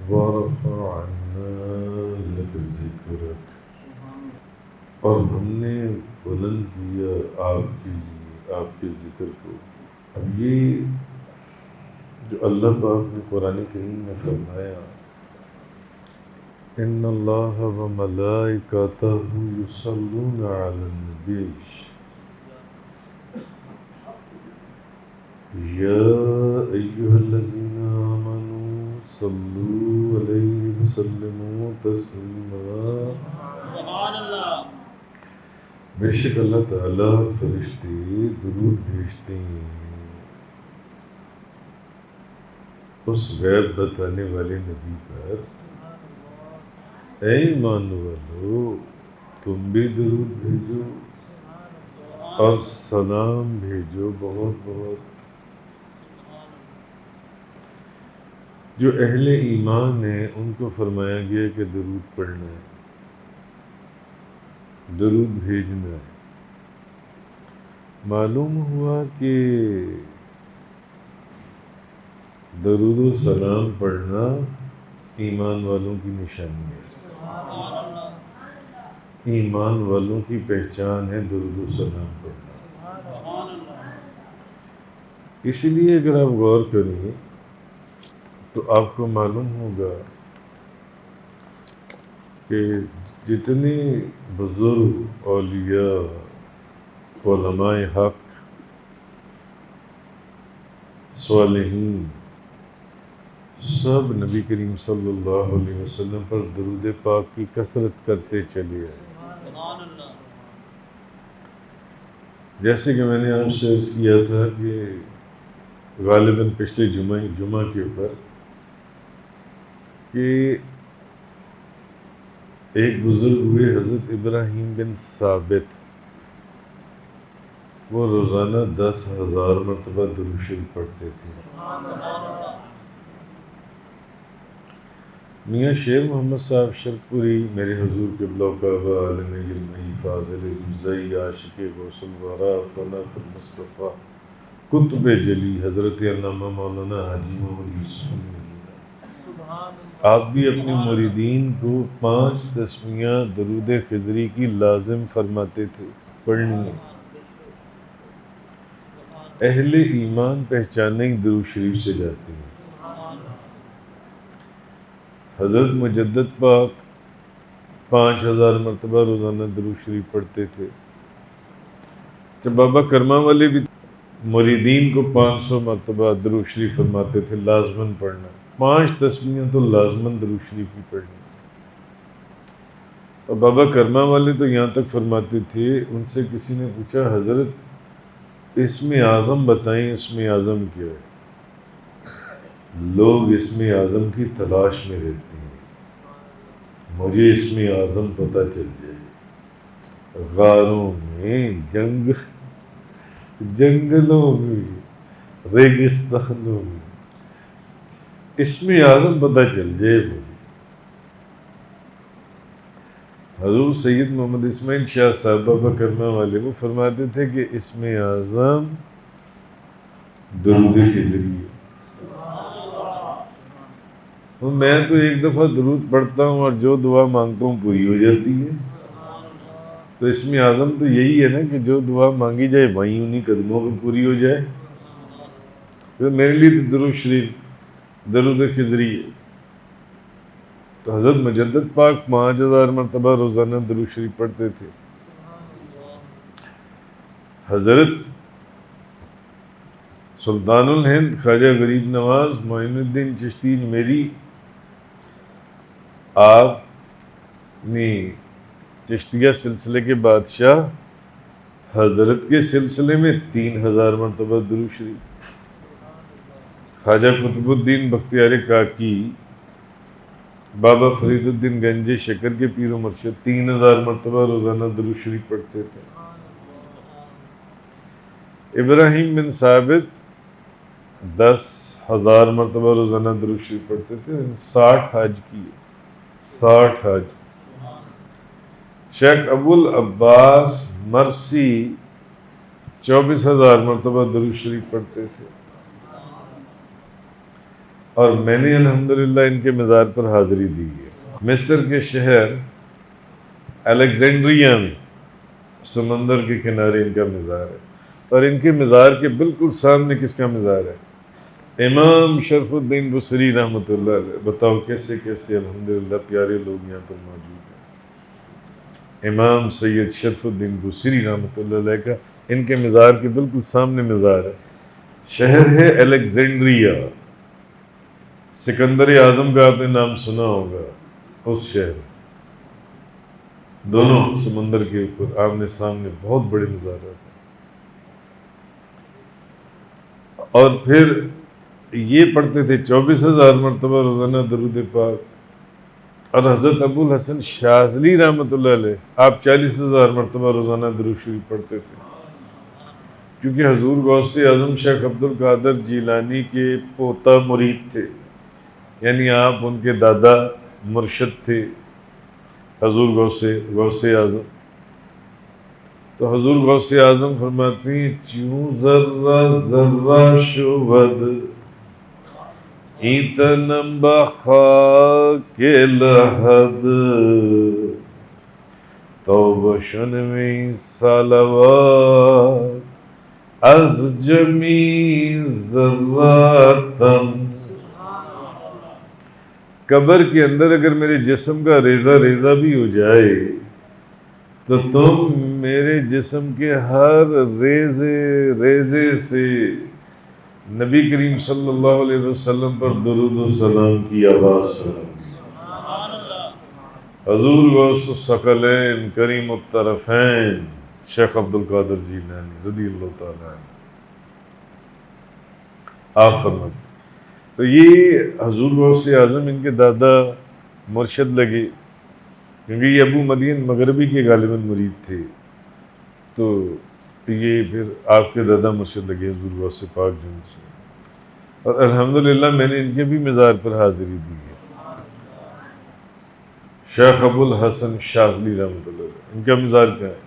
ورفعنا لك ذکرک، اور ہم نے بلند کیا آپ کے لیے آپ کے ذکر کو۔ اب یہ جو اللہ پاک نے قرآن کریم میں فرمایا ان اللہ وملائکتہ یصلون علی النبی یا ایہا الذین آمنوا صلوا علیہ وسلموا تسلیما۔ بے شک اللہ تعالیٰ فرشتے درود بھیجتے ہیں اس غیب بتانے والے نبی پر۔ اے ایمان والو تم بھی درود بھیجو اور سلام بھیجو بہت بہت۔ جو اہل ایمان ہیں ان کو فرمایا گیا کہ درود پڑھنا ہے، درود بھیجنا ہے۔ معلوم ہوا کہ درود و سلام پڑھنا ایمان والوں کی نشانی ہے، ایمان والوں کی پہچان ہے درود و سلام پڑھنا۔ اسی لیے اگر آپ غور کریں تو آپ کو معلوم ہوگا کہ جتنے بزرگ اولیاء علماء حق صالحین سب نبی کریم صلی اللہ علیہ وسلم پر درود پاک کی کثرت کرتے چلے آئے۔ جیسے کہ میں نے آپ سے عرض کیا تھا کہ غالباً پچھلے جمعہ کے اوپر کہ ایک بزرگ ہوئے حضرت ابراہیم بن ثابت، وہ روزانہ 10,000 مرتبہ درود شریف پڑھتے تھے۔ میاں شیر محمد صاحب شرقپوری میرے حضور قبلہ کعبہ عالم علمی فاضل جزئی عاشق غوث الورا فنف المصطفیٰ قطب جلی حضرت علامہ مولانا حاجی محمد یوسف مدینہ، آپ بھی اپنے مریدین کو 5 تسمیہ درود خضری کی لازم فرماتے تھے پڑھنی ہے۔ اہل ایمان پہچانے ہی درود شریف سے جاتے ہیں۔ حضرت مجدد پاک 5,000 مرتبہ روزانہ درود شریف پڑھتے تھے۔ جب بابا کرما والے بھی مریدین کو 500 مرتبہ درود شریف فرماتے تھے لازماً پڑھنا، 5 تسمیہ تو لازماً درود شریف کی پڑھنی۔ اور بابا کرما والے تو یہاں تک فرماتے تھے، ان سے کسی نے پوچھا حضرت اسم اعظم بتائیں، اسم اعظم کیا ہے؟ لوگ اسم اعظم کی تلاش میں رہتے ہیں، مجھے اسم اعظم پتہ چل جائے۔ غاروں میں جنگلوں میں ریگستانوں میں اسم اعظم پتہ چل جائے مجھے۔ حضور سید محمد اسماعیل شاہ صاحب بابا کرما والے وہ فرماتے تھے کہ اسم اعظم درود خضری ہے۔ میں تو ایک دفعہ درود پڑھتا ہوں اور جو دعا مانگتا ہوں پوری ہو جاتی ہے۔ تو اسم اعظم تو یہی ہے نا کہ جو دعا مانگی جائے وہیں انہی قدموں پہ پوری ہو جائے۔ تو میرے لیے تو درود شریف درود خضری ہے۔ تو حضرت مجدد پاک 5,000 مرتبہ روزانہ درود شریف پڑھتے تھے۔ حضرت سلطان الہند خواجہ غریب نواز معین الدین چشتی میری، آپ نے چشتیہ سلسلے کے بادشاہ حضرت کے سلسلے میں 3,000 مرتبہ درود شریف۔ خواجہ قطب الدین بختیار کاکی بابا فرید الدین گنج شکر کے پیر و مرشد 3,000 مرتبہ روزانہ درود شریف پڑھتے تھے۔ ابراہیم بن ثابت 10,000 مرتبہ روزانہ درود شریف پڑھتے تھے۔ 60 حج کیے، 60 حج۔ شیخ ابو العباس مرسی 24,000 مرتبہ درود شریف پڑھتے تھے۔ اور میں نے الحمدللہ ان کے مزار پر حاضری دی ہے۔ مصر کے شہر الیگزینڈریا میں سمندر کے کنارے ان کا مزار ہے، اور ان کے مزار کے بالکل سامنے کس کا مزار ہے؟ امام شرف الدین بصری رحمۃ اللہ علیہ۔ بتاؤ کیسے کیسے الحمدللہ پیارے لوگ یہاں پر موجود ہیں۔ امام سید شرف الدین بصری رحمۃ اللہ علیہ کا ان کے مزار کے بالکل سامنے مزار ہے۔ شہر ہے الیگزینڈریا، سکندر اعظم کا آپ نے نام سنا ہوگا، اس شہر میں دونوں سمندر کے اوپر آمنے سامنے بہت بڑے مزارات ہیں۔ اور پھر یہ پڑھتے تھے 24,000 مرتبہ روزانہ درود پاک، اور حضرت ابو الحسن شاذلی رحمۃ اللہ علیہ آپ 40,000 مرتبہ روزانہ درود شریف پڑھتے تھے، کیونکہ حضور غوث اعظم شیخ عبد القادر جیلانی کے پوتا مرید تھے، یعنی آپ ان کے دادا مرشد تھے حضور غوث اعظم۔ تو حضور غوث اعظم فرماتی ہیں چیوں ذرہ ذرہ شود ایتنم بخاک لحد توبہ شنوی صلوات از جمیع ذراتم۔ قبر کے اندر اگر میرے جسم کا ریزہ ریزہ بھی ہو جائے تو تم میرے جسم کے ہر ریزے سے نبی کریم صلی اللہ علیہ وسلم پر درود و سلام کی آواز سنو۔ حضور غوث الثقلین کریم الطرفین شیخ عبد القادر جیلانی رضی اللہ تعالیٰ عنہ آپ فرماتے۔ تو یہ حضور غوث اعظم ان کے دادا مرشد لگے، کیونکہ یہ ابو مدین مغربی کے غالباً مرید تھے، تو یہ پھر آپ کے دادا مرشد لگے حضور غوث پاک جن سے۔ اور الحمدللہ میں نے ان کے بھی مزار پر حاضری دی ہے، شیخ ابو الحسن شاذلی رحمۃ اللہ علیہ۔ ان کا مزار کیا ہے؟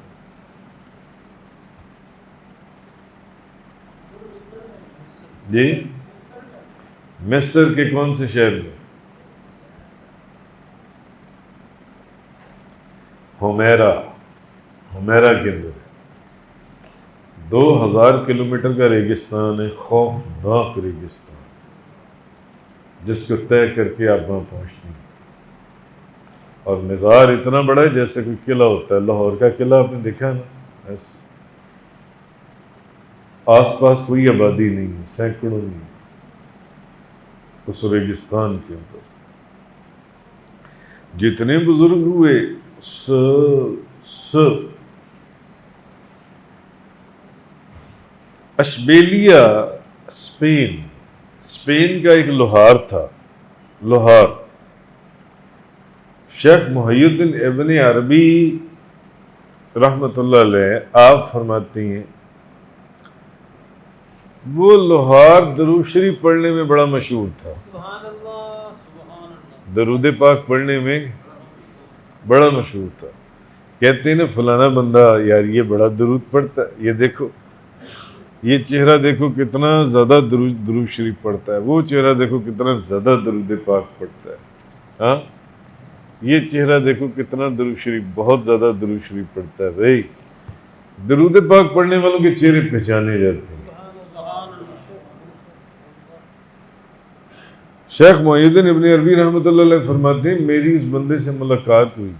جی مصر کے کون سے شہر میں؟ حمیرہ کے اندر ہے۔ 2000 کلومیٹر کا ریگستان ہے، خوفناک ریگستان، جس کو طے کر کے آپ وہاں پہنچتے ہیں۔ اور مزار اتنا بڑا ہے جیسے کوئی قلعہ ہوتا ہے، لاہور کا قلعہ آپ نے دیکھا نا، آس پاس کوئی آبادی نہیں ہے، سینکڑوں نہیں اس ریگستان کے اندر۔ جتنے بزرگ ہوئے سب اشبیلیا اسپین کا ایک لوہار تھا، لوہار شیخ محی الدین ابن عربی رحمۃ اللہ علیہ آپ فرماتی ہیں وہ لوہار درود شریف پڑھنے میں بڑا مشہور تھا، درود پاک پڑھنے میں بڑا مشہور تھا۔ کہتے ہیں نا فلانا بندہ یار یہ بڑا درود پڑھتا ہے، یہ دیکھو یہ چہرہ دیکھو کتنا زیادہ درود شریف پڑھتا ہے، وہ چہرہ دیکھو کتنا زیادہ درود پاک پڑھتا ہے، ہاں یہ چہرہ دیکھو کتنا درود شریف، بہت زیادہ درود شریف پڑھتا ہے۔ بھائی درود پاک پڑھنے والوں کے چہرے پہچانے جاتے ہیں۔ شیخ محی الدین ابن عربی رحمۃ اللہ علیہ فرماتے ہیں میری اس بندے سے ملاقات ہوئی،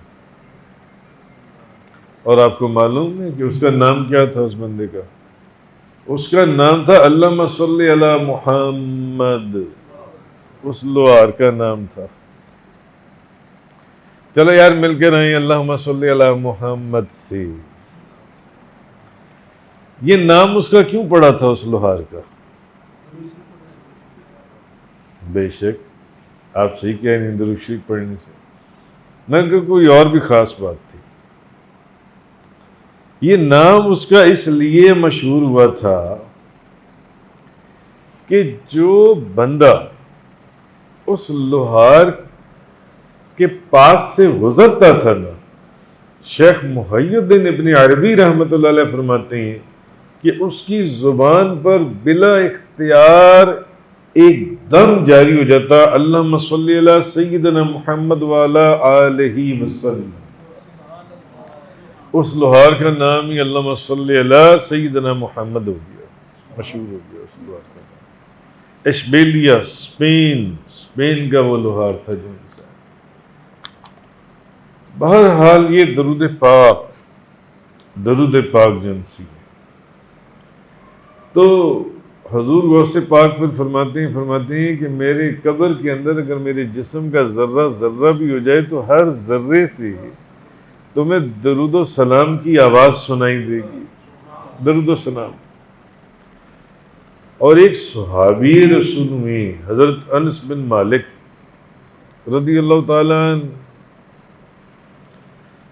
اور آپ کو معلوم ہے کہ اس کا نام کیا تھا؟ اس بندے کا اس کا نام تھا اللہم صلی علی محمد، اس لوہار کا نام تھا۔ چلو یار مل کے رہیں اللہم صلی علی محمد سے، یہ نام اس کا کیوں پڑا تھا اس لوہار کا؟ بے شک آپ صحیح کہہ رہے ہیں، درود شریف پڑھنے سے، نہ کہ کوئی اور بھی خاص بات تھی۔ یہ نام اس کا اس لیے مشہور ہوا تھا کہ جو بندہ اس لوہار کے پاس سے گزرتا تھا نا، شیخ محی الدین ابن عربی رحمۃ اللہ علیہ فرماتے ہیں کہ اس کی زبان پر بلا اختیار ایک دم جاری ہو جاتا، اللہم صلی علی سیدنا محمد وعلی آلہ وسلم. اس لوہار کا نام ہی اللہم صلی علی سیدنا محمد ہو گیا، مشہور ہو گیا اس لوہار کا نام. اشبیلیا، اسپین کا وہ لوہار تھا جو انسان. بہرحال یہ درود پاک جنسی ہے. تو حضور غوث پاک پھر فرماتے ہیں کہ میرے قبر کے اندر اگر میرے جسم کا ذرہ بھی ہو جائے تو ہر ذرے سے تمہیں درود و سلام کی آواز سنائی دے گی. درود و سلام. اور ایک صحابی رسول میں حضرت انس بن مالک رضی اللہ تعالیٰ عنہ،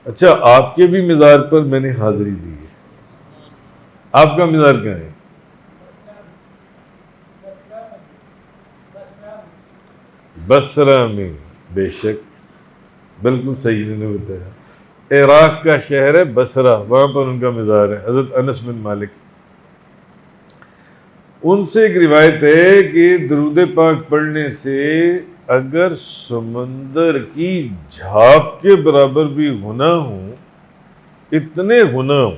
اچھا آپ کے بھی مزار پر میں نے حاضری دی ہے. آپ کا مزار کہاں ہے؟ بصرہ میں. بے شک بالکل صحیح نے بتایا. عراق کا شہر ہے بصرہ، وہاں پر ان کا مزار ہے، حضرت انس بن مالک. ان سے ایک روایت ہے کہ درود پاک پڑھنے سے اگر سمندر کی جھاگ کے برابر بھی گناہ ہوں، اتنے گناہ ہوں.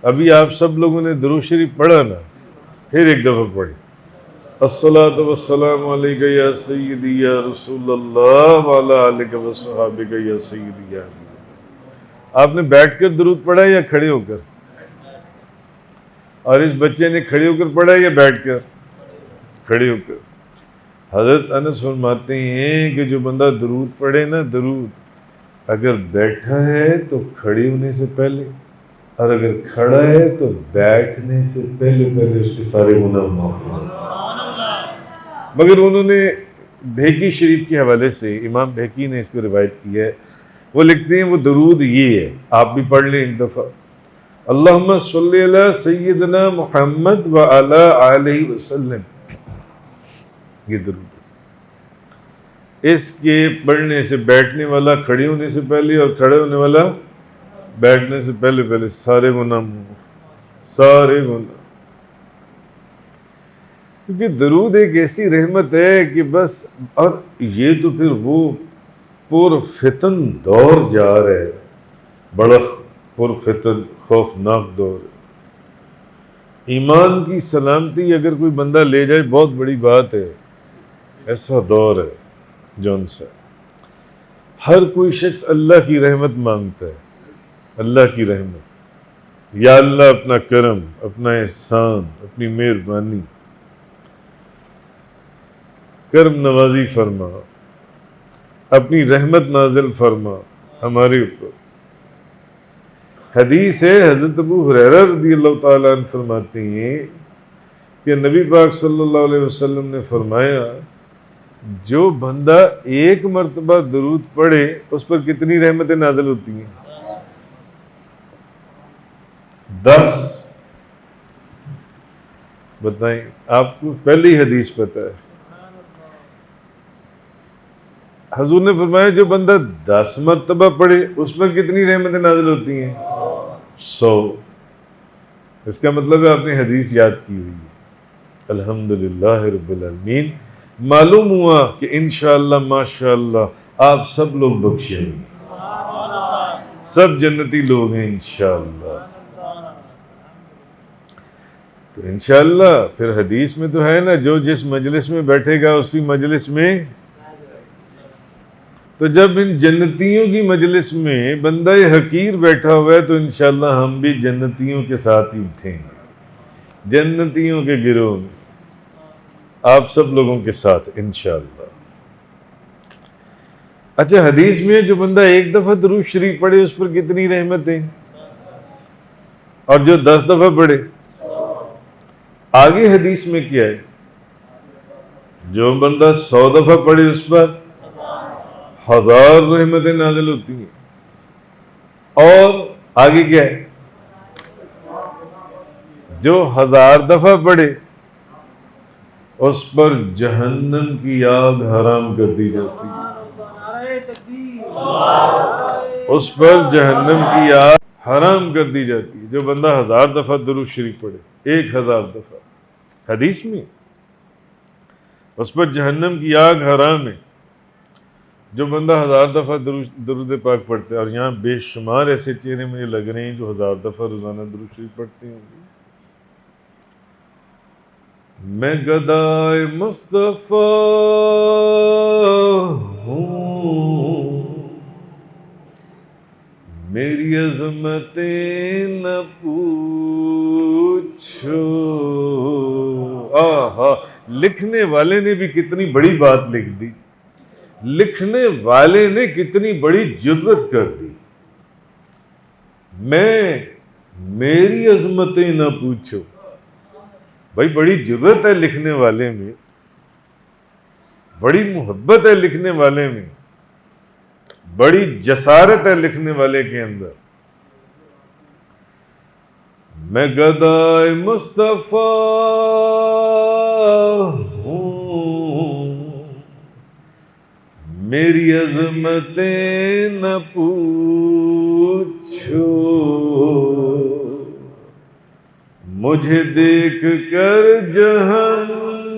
ابھی آپ سب لوگوں نے درود شریف پڑھا نا، پھر ایک دفعہ پڑھی الصلاۃ والسلام علیک یا سیدی یا رسول اللہ وعلی آلک وصحابک یا سیدی یا. آپ نے بیٹھ کر درود پڑھا یا کھڑے ہو کر؟ اور اس بچے نے کھڑے ہو کر پڑھا یا بیٹھ کر؟ کھڑے ہو کر. حضرت انس فرماتے ہیں کہ جو بندہ درود پڑھے نا، درود اگر بیٹھا ہے تو کھڑے ہونے سے پہلے، اور اگر کھڑا ہے تو بیٹھنے سے پہلے اس کے سارے گناہ معاف ہو جاتے. مگر انہوں نے بھیکی شریف کے حوالے سے، امام بھیکی نے اس کو روایت کی ہے، وہ لکھتے ہیں وہ درود یہ ہے، آپ بھی پڑھ لیں ایک دفعہ، اللہم صلی علی سیدنا محمد وعلی آلہ وسلم. یہ درود اس کے پڑھنے سے بیٹھنے والا کھڑے ہونے سے پہلے اور کھڑے ہونے والا بیٹھنے سے پہلے سارے گناہ، سارے گناہ. کیونکہ درود ایک ایسی رحمت ہے کہ بس، اور یہ تو پھر وہ پرفتن دور جا رہا ہے، بڑا پرفتن خوفناک دور ہے. ایمان کی سلامتی اگر کوئی بندہ لے جائے بہت بڑی بات ہے. ایسا دور ہے جون سا ہر کوئی شخص اللہ کی رحمت مانگتا ہے، اللہ کی رحمت. یا اللہ اپنا کرم، اپنا احسان، اپنی مہربانی، کرم نوازی فرما، اپنی رحمت نازل فرما ہمارے اوپر. حدیث ہے، حضرت ابو ہریرہ رضی اللہ تعالیٰ عنہ فرماتے ہیں کہ نبی پاک صلی اللہ علیہ وسلم نے فرمایا جو بندہ ایک مرتبہ درود پڑھے اس پر کتنی رحمتیں نازل ہوتی ہیں؟ 10. بتائیں، آپ کو پہلی حدیث پتہ ہے. حضور نے فرمایا جو بندہ 10 مرتبہ پڑھے اس پر کتنی رحمتیں نازل ہوتی ہیں؟ 100. اس کا مطلب ہے آپ نے حدیث یاد کی ہوئی ہے. الحمدللہ رب العالمین. معلوم ہوا کہ انشاءاللہ ماشاءاللہ آپ سب لوگ بخشے ہیں، سب جنتی لوگ ہیں انشاءاللہ. تو انشاءاللہ پھر حدیث میں تو ہے نا، جو جس مجلس میں بیٹھے گا اسی مجلس میں. تو جب ان جنتیوں کی مجلس میں بندہ حقیر بیٹھا ہوا ہے تو انشاءاللہ ہم بھی جنتیوں کے ساتھ ہی اٹھیں گے، جنتیوں کے گروہ میں آپ سب لوگوں کے ساتھ انشاءاللہ. اچھا، حدیث میں جو بندہ ایک دفعہ درود شریف پڑھے اس پر کتنی رحمتیں، اور جو 10 دفعہ پڑھے. آگے حدیث میں کیا ہے؟ جو بندہ 100 دفعہ پڑھے اس پر 1000 رحمتیں نازل ہوتی ہیں. اور آگے کیا ہے؟ جو 1000 دفعہ پڑھے اس پر جہنم کی آگ حرام کر دی جاتی ہے. اس پر جہنم کی آگ حرام کر دی جاتی ہے جو بندہ 1000 دفعہ درود شریف پڑھے، 1000 دفعہ. حدیث میں اس پر جہنم کی آگ حرام ہے۔ جو بندہ 1000 دفعہ درود پاک پڑھتا ہے، اور یہاں بے شمار ایسے چہرے مجھے لگ رہے ہیں جو 1000 دفعہ روزانہ درود شریف پڑھتے ہوں گے۔ میں گدائے مصطفیٰ ہوں، میری عظمتیں نہ پوچھو۔ آہا، لکھنے والے نے بھی کتنی بڑی بات لکھ دی، لکھنے والے نے کتنی بڑی جرت کر دی۔ میری عظمتیں نہ پوچھو، بھائی بڑی جرت ہے لکھنے والے میں، بڑی محبت ہے لکھنے والے میں، بڑی جسارت ہے لکھنے والے کے اندر۔ میں گدائے مصطفیٰ ہوں، میری عظمتیں نہ پوچھو، مجھے دیکھ کر جہنم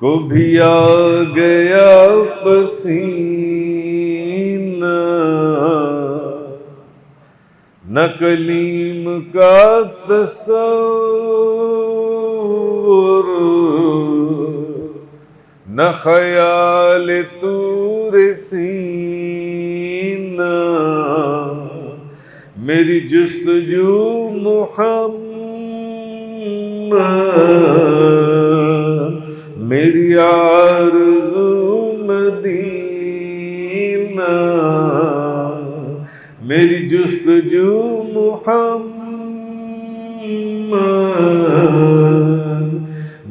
کو بھی آ گیا پسینہ، نہ کلیم کا تصور، نہ خیال طور سینہ، میری جستجو محمد، میری آرزو مدینہ، میری جستجو محمد،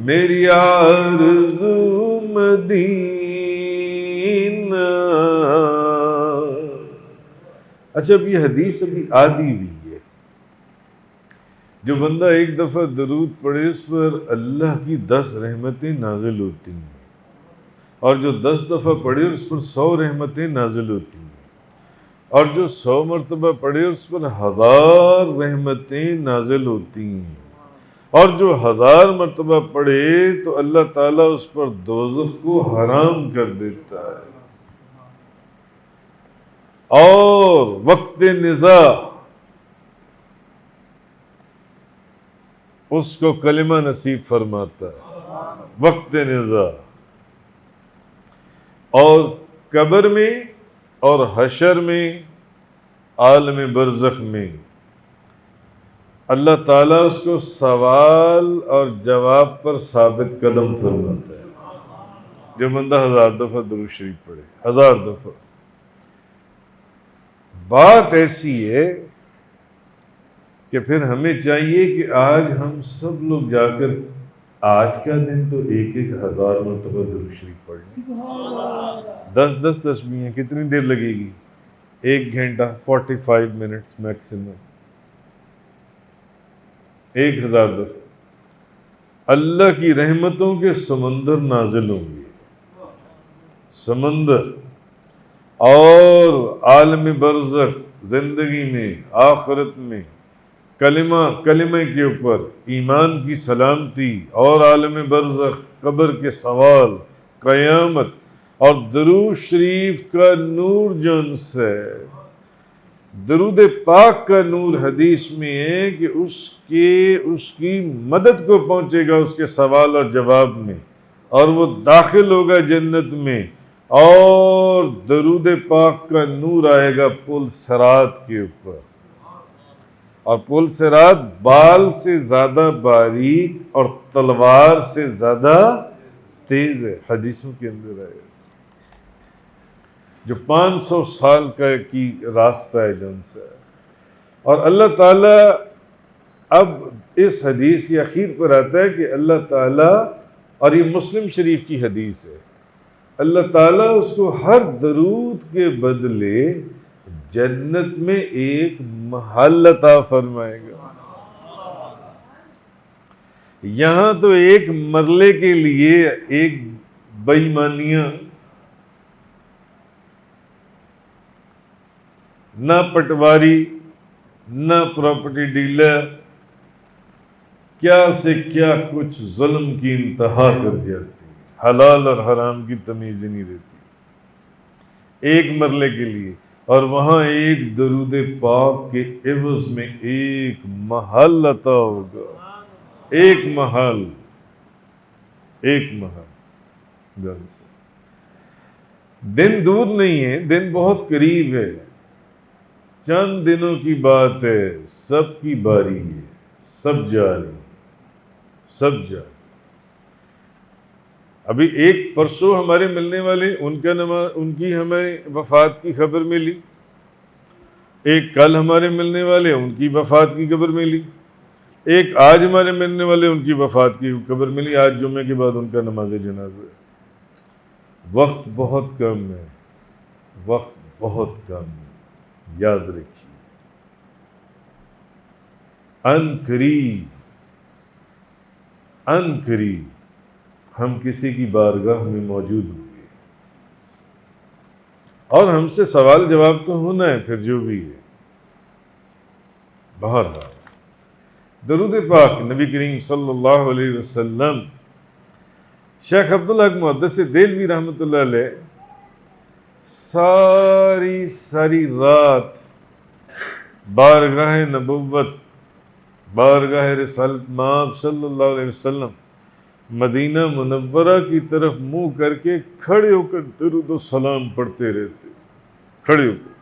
میری آرزو مدینہ۔ اچھا، اب یہ حدیث ابھی آدھی ہوئی ہے۔ جو بندہ ایک دفعہ درود پڑھے اس پر اللہ کی 10 رحمتیں نازل ہوتی ہیں، اور جو 10 دفعہ پڑھے اس پر 100 رحمتیں نازل ہوتی ہیں، اور جو 100 مرتبہ پڑھے اس پر 1000 رحمتیں نازل ہوتی ہیں، اور جو 1000 مرتبہ پڑھے تو اللہ تعالیٰ اس پر دوزخ کو حرام کر دیتا ہے، اور وقت نزاع اس کو کلمہ نصیب فرماتا ہے۔ وقت نزاع اور قبر میں اور حشر میں، عالم برزخ میں، اللہ تعالیٰ اس کو سوال اور جواب پر ثابت قدم فرماتا ہے۔ جو بندہ 1000 دفعہ درود شریف پڑھے، 1000 دفعہ۔ بات ایسی ہے کہ پھر ہمیں چاہیے کہ آج ہم سب لوگ جا کر آج کا دن تو 1000 مرتبہ درود شریف پڑھ لیں۔ 10 تسبیحیں کتنی دیر لگے گی؟ 1 گھنٹہ 45 منٹس میکسیمم۔ 1000 دفعہ اللہ کی رحمتوں کے سمندر نازل ہوں گے، سمندر، اور عالم برزخ، زندگی میں، آخرت میں، کلمہ کے اوپر ایمان کی سلامتی، اور عالم برزخ، قبر کے سوال، قیامت، اور درود شریف کا نور جو ان سے، درود پاک کا نور حدیث میں ہے کہ اس کی مدد کو پہنچے گا اس کے سوال اور جواب میں، اور وہ داخل ہوگا جنت میں، اور درود پاک کا نور آئے گا پل صراط کے اوپر، اور پل صراط بال سے زیادہ باریک اور تلوار سے زیادہ تیز ہے، حدیثوں کے اندر آئے، جو 500 سال کی راستہ ہے جو ان سے، اور اللہ تعالیٰ اب اس حدیث کی اخیر پر آتا ہے کہ اللہ تعالیٰ، اور یہ مسلم شریف کی حدیث ہے، اللہ تعالیٰ اس کو ہر درود کے بدلے جنت میں ایک محل عطا فرمائے گا۔ یہاں تو ایک مرلے کے لیے ایک بے ایمانیاں، نہ پٹواری، نہ پراپرٹی ڈیلر، کیا سے کیا کچھ ظلم کی انتہا کر جاتی، حلال اور حرام کی تمیز ہی نہیں رہتی ایک مرلے کے لیے، اور وہاں ایک درود پاک کے عوض میں ایک محل عطا ہوگا، ایک محل جان سے۔ دن دور نہیں ہے، دن بہت قریب ہے، چند دنوں کی بات ہے، سب کی باری ہے، سب جا رہے ہیں، سب جا رہے ہیں۔ ابھی ایک پرسوں ہمارے ملنے والے ان کی ہمیں وفات کی خبر ملی، ایک کل ہمارے ملنے والے ان کی وفات کی خبر ملی، ایک آج ہمارے ملنے والے ان کی وفات کی خبر ملی، آج جمعے کے بعد ان کا نماز جنازہ ہے۔ وقت بہت کم ہے، وقت بہت کم ہے، یاد رکھیے ان قریب ہم کسی کی بارگاہ میں موجود ہوں گے، اور ہم سے سوال جواب تو ہونا ہے، پھر جو بھی ہے۔ بہرحال درود پاک نبی کریم صلی اللہ علیہ وسلم، شیخ عبدالحق محدث دہلوی رحمۃ اللہ علیہ ساری رات بارگاہ نبوت، بارگاہ رسالت مآب صلی اللہ علیہ وسلم، مدینہ منورہ کی طرف منہ کر کے کھڑے ہو کر درود و سلام پڑھتے رہتے، کھڑے ہو کر،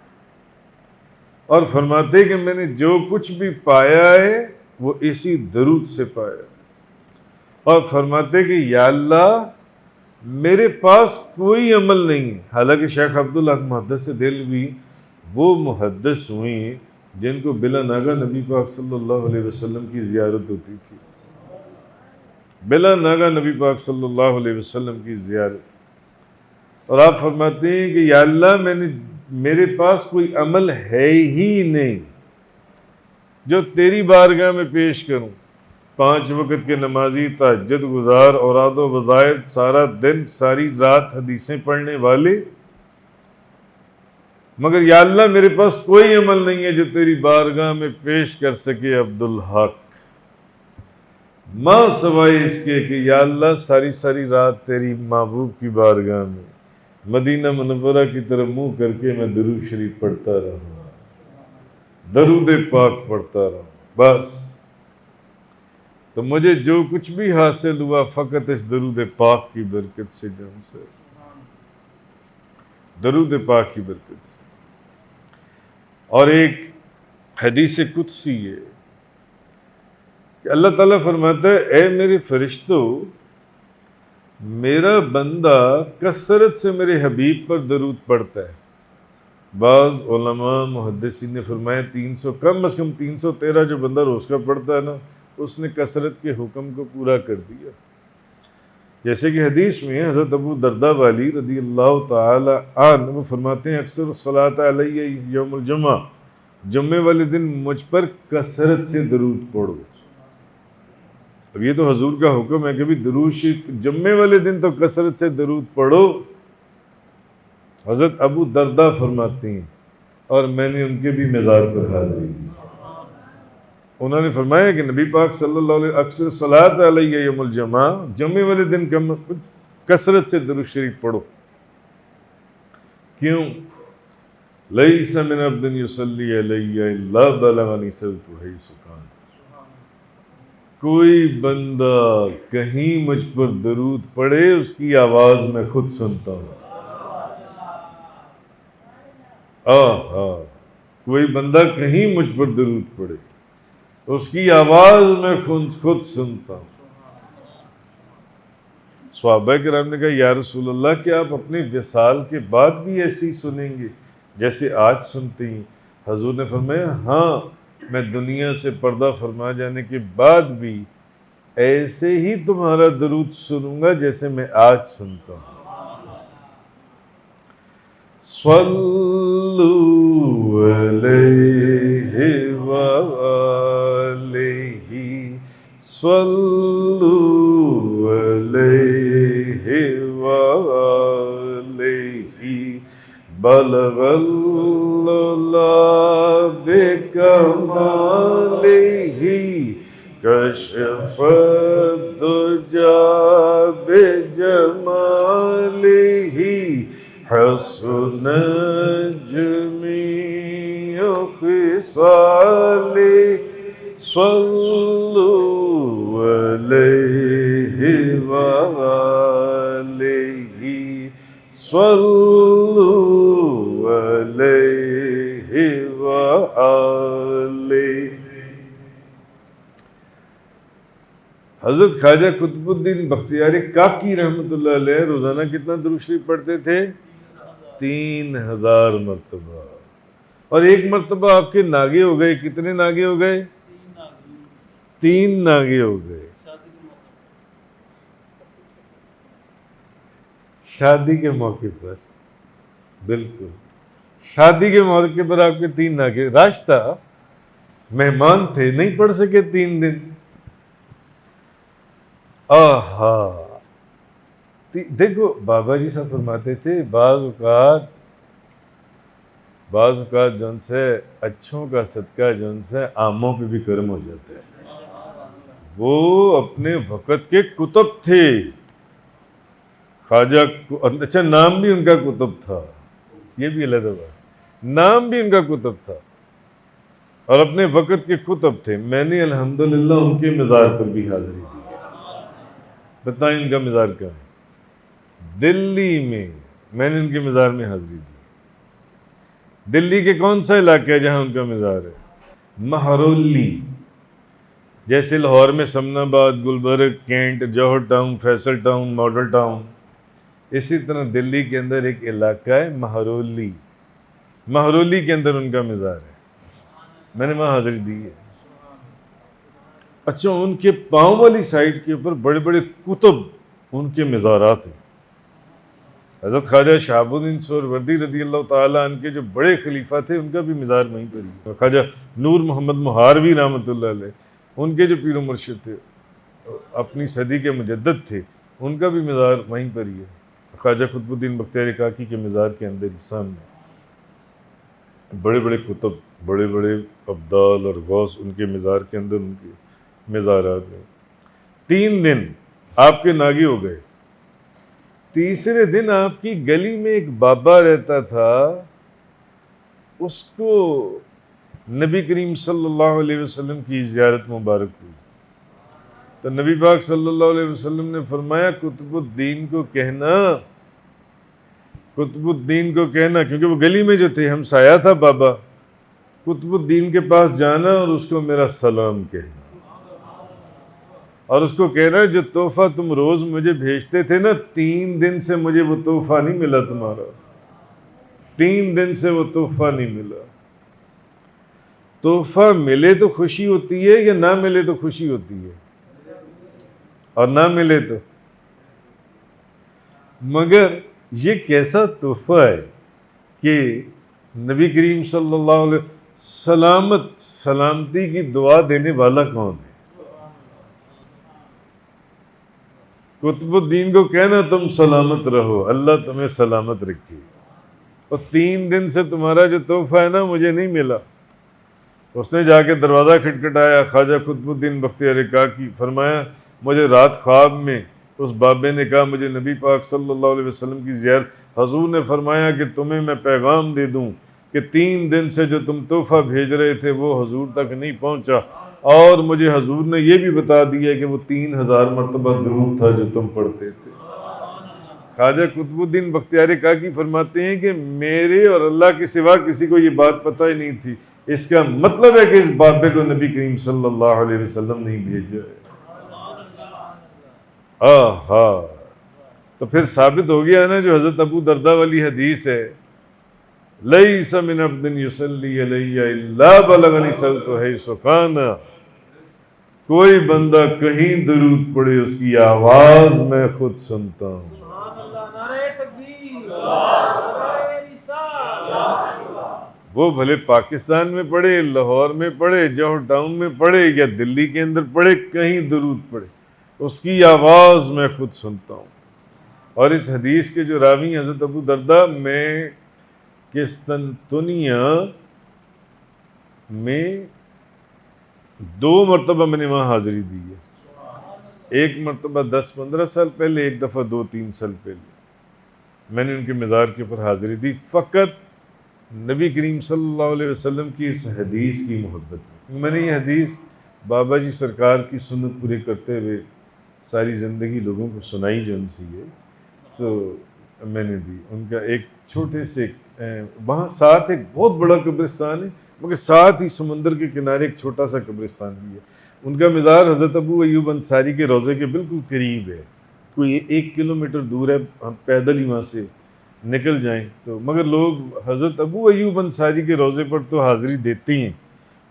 اور فرماتے کہ میں نے جو کچھ بھی پایا ہے وہ اسی درود سے پایا، اور فرماتے کہ یا اللہ میرے پاس کوئی عمل نہیں ہے۔ حالانکہ شیخ عبدالحق محدث دہلوی وہ محدث ہوئیں جن کو بلا ناغہ نبی پاک صلی اللہ علیہ وسلم کی زیارت ہوتی تھی، بلا ناغہ نبی پاک صلی اللہ علیہ وسلم کی زیارت، اور آپ فرماتے ہیں کہ یا اللہ میرے پاس کوئی عمل ہے ہی نہیں جو تیری بارگاہ میں پیش کروں، 5 وقت کے نمازی، تہجد گزار، اوراد و وظائف، سارا دن ساری رات حدیثیں پڑھنے والے، مگر یا اللہ میرے پاس کوئی عمل نہیں ہے جو تیری بارگاہ میں پیش کر سکے عبدالحق، ماں سوائے اس کے کہ یا اللہ ساری رات تیری محبوب کی بارگاہ میں مدینہ منورہ کی طرف منہ کر کے میں درود شریف پڑھتا رہوں، درود پاک پڑھتا رہوں، بس۔ تو مجھے جو کچھ بھی حاصل ہوا فقط اس درود پاک کی برکت سے، جان سے، درود پاک کی برکت سے۔ اور ایک حدیث قدسی ہے کہ اللہ تعالیٰ فرماتا ہے اے میرے فرشتوں، میرا بندہ کثرت سے میرے حبیب پر درود پڑھتا ہے۔ بعض علماء محدثین نے فرمایا 300، کم از کم 313 جو بندہ روز کا پڑھتا ہے نا، اس نے کثرت کے حکم کو پورا کر دیا۔ جیسے کہ حدیث میں حضرت ابو درداء والی رضی اللہ تعالی عنہ وہ فرماتے ہیں اکثر الصلاۃ علیہ یوم الجمعہ، جمعے والے دن مجھ پر کثرت سے درود پڑھو۔ اب یہ تو حضور کا حکم ہے کہ بھی درود شریف جمعے والے دن تو کثرت سے درود پڑھو۔ حضرت ابو درداء فرماتے ہیں اور میں نے ان کے بھی مزار پر حاضری دی، انہوں نے فرمایا کہ نبی پاک صلی اللہ علیہ وسلم اکثر صلاۃ علیہ یوم الجمعہ، جمعے والے دن کثرت سے درود شریف پڑھو۔ کیوں؟ لیس من عبد یصلی علی الا بلغنی صوتہ حیث کان، کوئی بندہ کہیں مجھ پر درود پڑھے اس کی آواز میں خود سنتا ہوں۔ کوئی بندہ کہیں مجھ پر درود پڑھے اس کی آواز میں خود سنتا ہوں۔ صحابہ کرام نے کہا یا رسول اللہ کیا آپ اپنے وصال کے بعد بھی ایسی سنیں گے جیسے آج سنتے ہیں؟ حضور نے فرمایا ہاں، میں دنیا سے پردہ فرما جانے کے بعد بھی ایسے ہی تمہارا درود سنوں گا جیسے میں آج سنتا ہوں۔ صلو علیہ وآلہ، صلو علیہ وآلہ، بلغ اللہ بکمالہ، کشف جماله حسن جميع خصاله صلوا عليه وآله صلوا عليه وآله۔ حضرت خواجہ قطب الدین بختیار کاکی رحمۃ اللہ علیہ روزانہ کتنا درود شریف پڑھتے تھے؟ 3000 مرتبہ۔ اور ایک مرتبہ آپ کے ناگے ہو گئے، کتنے ناگے ہو گئے؟ 3 ناگے ہو گئے۔ شادی کے موقع پر، بالکل شادی کے موقع پر آپ کے 3 ناگے، رش تھا، مہمان تھے، نہیں پڑھ سکے 3 دن۔ آہا، دیکھو بابا جی صاحب فرماتے تھے بعض اوقات جن سے اچھوں کا صدقہ جن سے عاموں پہ بھی کرم ہو جاتا ہے۔ وہ اپنے وقت کے کتب تھے، خواجہ، اچھا نام بھی ان کا کتب تھا، یہ بھی علیحدہ بات، نام بھی ان کا کتب تھا اور اپنے وقت کے کتب تھے۔ میں نے الحمدللہ ان کے مزار پر بھی حاضری دی۔ بتائیں ان کا مزار کہاں ہے؟ دلی میں، میں نے ان کے مزار میں حاضری دی۔ دلی کے کون سا علاقہ ہے جہاں ان کا مزار ہے؟ مہرولی، جیسے لاہور میں Samanabad, Gulberg, cantt, Johar town, Faisal town, model town, اسی طرح دلی کے اندر ایک علاقہ ہے مہرولی، مہرولی کے اندر ان کا مزار ہے، میں نے وہاں حاضری دی ہے۔ اچھا، ان کے پاؤں والی سائڈ کے اوپر بڑے بڑے کتب ان کے مزارات ہیں۔ حضرت خواجہ شہاب الدین سہروردی رضی اللہ تعالیٰ عنہ کے جو بڑے خلیفہ تھے ان کا بھی مزار وہیں پر ہی ہے۔ خواجہ نور محمد مہاروی رحمۃ اللہ علیہ، ان کے جو پیر و مرشد تھے، اپنی صدی کے مجدد تھے، ان کا بھی مزار وہیں پر ہی ہے، خواجہ قطب الدین بختیار کاکی کے مزار کے اندر ہی سامنے۔ بڑے بڑے کتب، بڑے بڑے ابدال اور غوث ان کے مزار کے اندر، ان کے مزارات ہیں۔ 3 دن آپ کے ناگے ہو گئے۔ تیسرے دن آپ کی گلی میں ایک بابا رہتا تھا، اس کو نبی کریم صلی اللہ علیہ وسلم کی زیارت مبارک ہوئی، تو نبی پاک صلی اللہ علیہ وسلم نے فرمایا قطب الدین کو کہنا، قطب الدین کو کہنا، کیونکہ وہ گلی میں جو تھے ہمسایہ تھا بابا، قطب الدین کے پاس جانا اور اس کو میرا سلام کہنا، اور اس کو کہنا جو تحفہ تم روز مجھے بھیجتے تھے نا، 3 دن سے مجھے وہ تحفہ نہیں ملا تمہارا، 3 دن سے وہ تحفہ نہیں ملا۔ تحفہ ملے تو خوشی ہوتی ہے یا نہ ملے تو خوشی ہوتی ہے؟ اور نہ ملے تو؟ مگر یہ کیسا تحفہ ہے کہ نبی کریم صلی اللہ علیہ وسلم سلامتی کی دعا دینے والا کون ہے؟ قطب الدین کو کہنا تم سلامت رہو، اللہ تمہیں سلامت رکھے، اور 3 دن سے تمہارا جو تحفہ ہے نا مجھے نہیں ملا۔ اس نے جا کے دروازہ کھٹکھٹایا، خواجہ قطب الدین بختیار کاکی، فرمایا مجھے رات خواب میں اس بابے نے کہا مجھے نبی پاک صلی اللہ علیہ وسلم کی زیارت، حضور نے فرمایا کہ تمہیں میں پیغام دے دوں کہ 3 دن سے جو تم تحفہ بھیج رہے تھے وہ حضور تک نہیں پہنچا، اور مجھے حضور نے یہ بھی بتا دیا کہ وہ 3000 مرتبہ درود تھا جو تم پڑھتے تھے۔ خواجہ قطب الدین بختیار کاکی فرماتے ہیں کہ میرے اور اللہ کے سوا کسی کو یہ بات پتہ ہی نہیں تھی، اس کا مطلب ہے کہ اس بابے کو نبی کریم صلی اللہ علیہ وسلم نہیں بھیجا ہے۔ آہا، تو پھر ثابت ہو گیا نا جو حضرت ابو دردہ والی حدیث ہے، لیس من عبد یصلی علی الا بلغنی صوتہ حیث کان، کوئی بندہ کہیں درود پڑے اس کی آواز میں خود سنتا ہوں۔ وہ بھلے پاکستان میں پڑھے، لاہور میں پڑھے، جوہر ٹاؤن میں پڑھے یا دلی کے اندر پڑھے، کہیں درود پڑھے اس کی آواز میں خود سنتا ہوں۔ اور اس حدیث کے جو راوی حضرت ابو دردہ میں قسطنطنیہ میں 2 مرتبہ میں نے وہاں حاضری دی ہے، ایک مرتبہ 10-15 سال پہلے، ایک دفعہ 2-3 سال پہلے میں نے ان کے مزار کے اوپر حاضری دی، فقط نبی کریم صلی اللہ علیہ وسلم کی اس حدیث کی محبت میں نے یہ حدیث بابا جی سرکار کی سنت پوری کرتے ہوئے ساری زندگی لوگوں کو سنائی جو ان سے ہے، تو میں نے دی ان کا ایک چھوٹے سے وہاں ساتھ ایک بہت بڑا قبرستان ہے، مگر ساتھ ہی سمندر کے کنارے ایک چھوٹا سا قبرستان بھی ہے۔ ان کا مزار حضرت ابو ایوب انصاری کے روضے کے بالکل قریب ہے، کوئی 1 کلومیٹر دور ہے، ہم پیدل ہی وہاں سے نکل جائیں تو، مگر لوگ حضرت ابو ایوب انصاری کے روضے پر تو حاضری دیتے ہیں،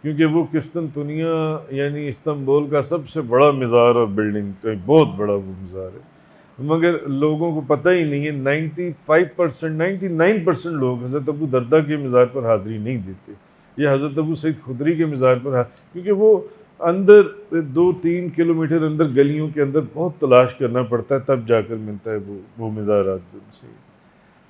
کیونکہ وہ قسطنطنیہ یعنی استنبول کا سب سے بڑا مزار اور بلڈنگ، بہت بڑا وہ مزار ہے، مگر لوگوں کو پتہ ہی نہیں ہے۔ 99% لوگ حضرت ابو دردہ کے مزار پر حاضری نہیں دیتے، یا حضرت ابو سعید خدری کے مزار پر کیونکہ وہ اندر 2-3 کلومیٹر اندر گلیوں کے اندر بہت تلاش کرنا پڑتا ہے، تب جا کر ملتا ہے وہ مزارات جن سے۔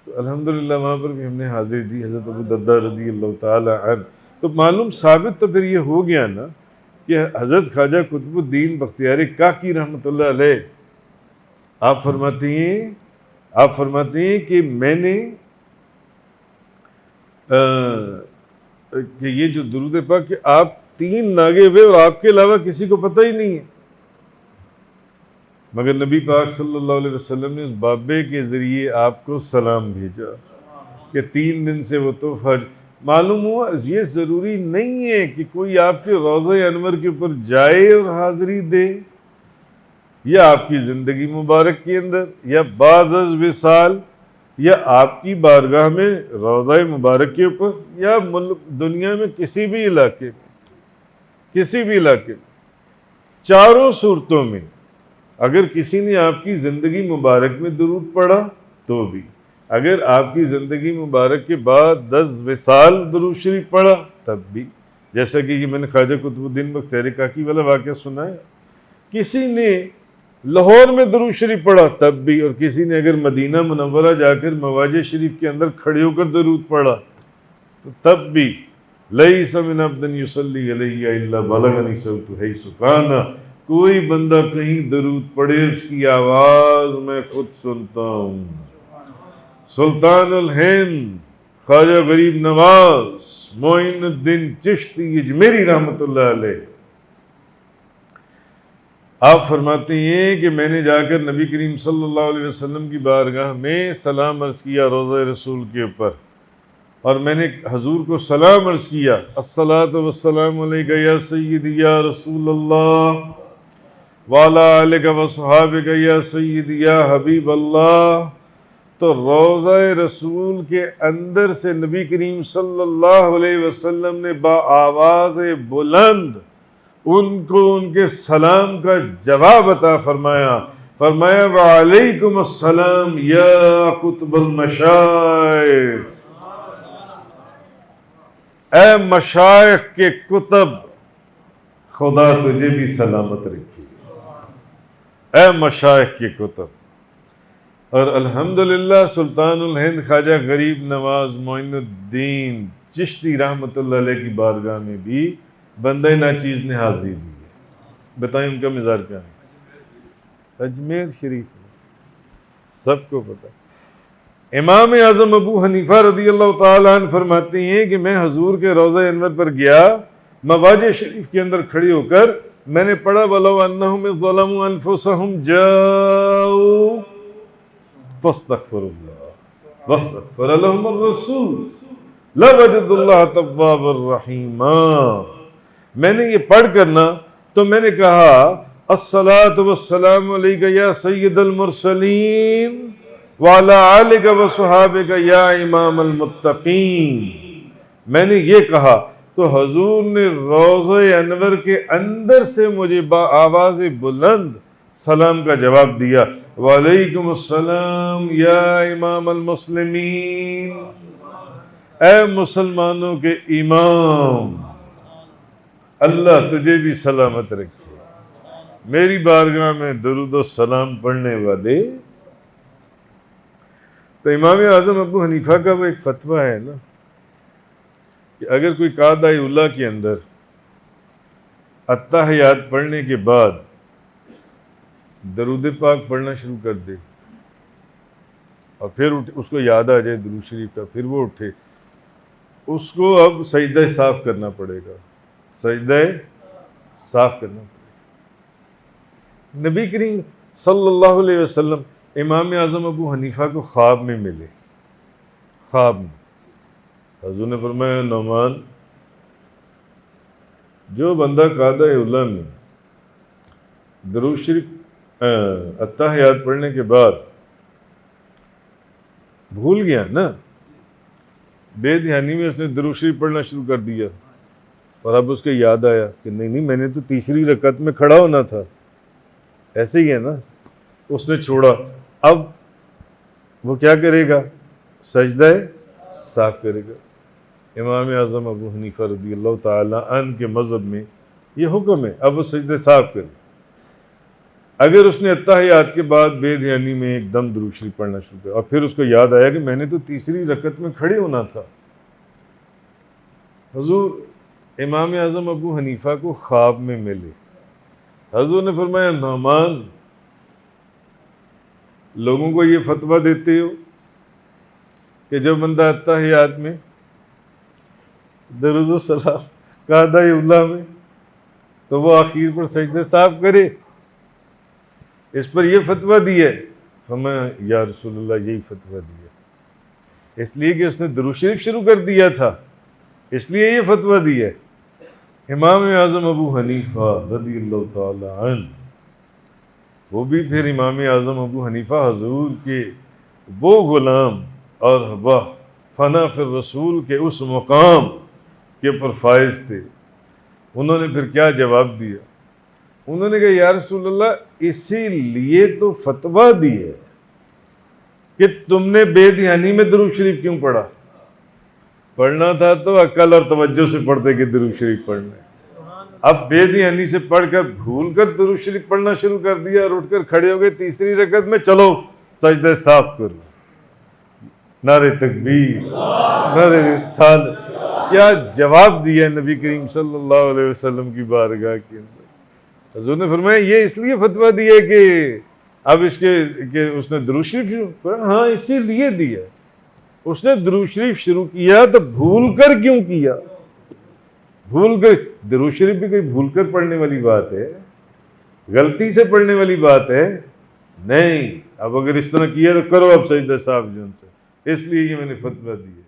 تو الحمدللہ وہاں پر بھی ہم نے حاضری دی حضرت ابو دردہ رضی اللہ تعالی عنہ۔ تو معلوم ثابت تو پھر یہ ہو گیا نا کہ حضرت خواجہ قطب الدین بختیار کاکی رحمۃ اللہ علیہ آپ فرماتے ہیں کہ میں نے کہ یہ جو درود پاک کہ آپ 3 ناگے ہوئے اور آپ کے علاوہ کسی کو پتہ ہی نہیں ہے، مگر نبی پاک صلی اللہ علیہ وسلم نے اس بابے کے ذریعے آپ کو سلام بھیجا کہ 3 دن سے وہ تحفہ۔ معلوم ہوا یہ ضروری نہیں ہے کہ کوئی آپ کے روضہ انور کے اوپر جائے اور حاضری دے، یا آپ کی زندگی مبارک کے اندر، یا بعد از وصال، یا آپ کی بارگاہ میں روضہ مبارک کے اوپر، یا ملک دنیا میں کسی بھی علاقے میں، چاروں صورتوں میں اگر کسی نے آپ کی زندگی مبارک میں درود پڑھا تو بھی، اگر آپ کی زندگی مبارک کے بعد 10 وصال درود شریف پڑھا تب بھی، جیسا کہ یہ میں نے خواجہ قطب الدین بختیار کاکی والا واقعہ سنا ہے، کسی نے لاہور میں درود شریف پڑھا تب بھی، اور کسی نے اگر مدینہ منورہ جا کر مواجہ شریف کے اندر کھڑے ہو کر درود پڑھا تو تب بھی، لیس من عبد یصلی علیہ الا بلغنی صوتہ حیث کان، کوئی بندہ کہیں درود پڑھے اس کی آواز میں خود سنتا ہوں۔ سلطان الہند خواجہ غریب نواز معین الدین چشتی اجمیری رحمۃ اللہ علیہ آپ فرماتے ہیں کہ میں نے جا کر نبی کریم صلی اللہ علیہ وسلم کی بارگاہ میں سلام عرض کیا روضہ رسول کے اوپر، اور میں نے حضور کو سلام عرض کیا، الصلاۃ والسلام علیک یا سیدی یا رسول اللہ وعلی آلک وصحابک یا سیدی یا حبیب اللہ۔ تو روضہ رسول کے اندر سے نبی کریم صلی اللہ علیہ وسلم نے با آواز بلند ان کو ان کے سلام کا جواب عطا فرمایا، وعلیکم السلام یا قطب المشائخ، اے مشائخ کے قطب، خدا تجھے بھی سلامت رکھے، اے مشائخ کے قطب۔ اور الحمدللہ سلطان الہند خواجہ غریب نواز معین الدین چشتی رحمۃ اللہ علیہ کی بارگاہ میں بھی بندہ ناچیز نے حاضری دی ہے۔ بتائیں ان کا مزار کیا ہے؟ اجمیر شریف میں، سب کو پتہ۔ امام اعظم ابو حنیفہ رضی اللہ تعالیٰ عنہ فرماتے ہیں کہ میں حضور کے روضہ انور پر گیا، مواجہ شریف کے اندر کھڑی ہو کر میں نے پڑھا وَلَوْ أَنَّهُمْ ظَلَمُوا أَنفُسَهُمْ جَاءُوا فَاسْتَغْفَرُوا اللَّهَ وَاسْتَغْفَرَ لَهُمُ الرَّسُولُ لَوَجَدُوا اللَّهَ تَوَّابًا رَحِيمًا۔ میں نے یہ پڑھ کر نا تو میں نے کہا الصلاۃ والسلام علیک یا سید المرسلین وعلی آلک وصحابک یا امام المتقین۔ میں نے یہ کہا تو حضور نے روضہ انور کے اندر سے مجھے با آواز بلند سلام کا جواب دیا، وعلیکم السلام یا امام المسلمین، اے مسلمانوں کے امام، اللہ تجھے بھی سلامت رکھے۔ میری بارگاہ میں درود و سلام پڑھنے والے، تو امام اعظم ابو حنیفہ کا وہ ایک فتویٰ ہے نا کہ اگر کوئی قعدہ اولیٰ کے اندر التحیات پڑھنے کے بعد درود پاک پڑھنا شروع کر دے اور پھر اس کو یاد آ جائے درود شریف کا، پھر وہ اٹھے، اس کو اب سجدہ صاف کرنا پڑے گا، سجدہ صاف کرنا پڑے گا۔ نبی کریم صلی اللہ علیہ وسلم امام اعظم ابو حنیفہ کو خواب میں ملے، خواب میں حضور نے فرمایا نعمان، جو بندہ قعدہ اولیٰ میں درود شریف التحیات پڑھنے کے بعد بھول گیا نا، بے دھیانی میں اس نے درود شریف پڑھنا شروع کر دیا اور اب اس کے یاد آیا کہ نہیں میں نے تو تیسری رکعت میں کھڑا ہونا تھا، ایسے ہی ہے نا، اس نے چھوڑا، اب وہ کیا کرے گا؟ سجدہ صاف کرے گا۔ امام اعظم ابو حنیفہ رضی اللہ تعالی عنہ کے مذہب میں یہ حکم ہے، اب وہ سجدہ صاف کرے۔ اگر اس نے التحیات کے بعد بے دھیانی میں ایک دم درود شریف پڑھنا شروع کیا اور پھر اس کو یاد آیا کہ میں نے تو تیسری رکعت میں کھڑے ہونا تھا، حضور امام اعظم ابو حنیفہ کو خواب میں ملے، حضور نے فرمایا نعمان، لوگوں کو یہ فتویٰ دیتے ہو کہ جب بندہ التحیات میں درود و سلام قعدہ اولیٰ میں تو وہ آخر پر سجدہ صاف کرے، اس پر یہ فتویٰ دیا ہے؟ فرمایا یا رسول اللہ یہی فتویٰ دیا، اس لیے کہ اس نے درود شریف شروع کر دیا تھا، اس لیے یہ فتویٰ دیا ہے۔ امام اعظم ابو حنیفہ رضی اللہ تعالی عنہ، وہ بھی پھر امام اعظم ابو حنیفہ حضور کے وہ غلام اور وہ فنا فی الرسول کے اس مقام کے پر فائز تھے، انہوں نے پھر کیا جواب دیا؟ انہوں نے کہا یا رسول اللہ اسی لیے تو فتویٰ دی ہے کہ تم نے بے دھیانی میں درود شریف کیوں پڑھا؟ پڑھنا تھا تو عقل اور توجہ سے پڑھتے کہ درود شریف پڑھنا ہے، اب بے دھیانی سے پڑھ کر بھول کر درود شریف پڑھنا شروع کر دیا اور اٹھ کر کھڑے ہو گئے تیسری رکعت میں، چلو سجدہ صاف کرو، نعرہ تکبیر، نعرہ رسالت، کیا جواب دیا نبی کریم صلی اللہ علیہ وسلم کی بارگاہ کے اندر؟ حضور نے فرمایا یہ اس لیے فتویٰ دیا کہ اب اس کے کہ اس نے درود شریف شروع، ہاں اسی لیے دیا، اس نے درود شریف شروع کیا تو بھول کر کیوں کیا؟ بھول کر، درود شریف بھی کوئی بھول کر پڑھنے والی بات ہے، غلطی سے پڑھنے والی بات ہے نہیں، اب اگر اس طرح کیا تو کرو اب سجدہ صاحب جن سے، اس لیے یہ میں نے فتویٰ دیا۔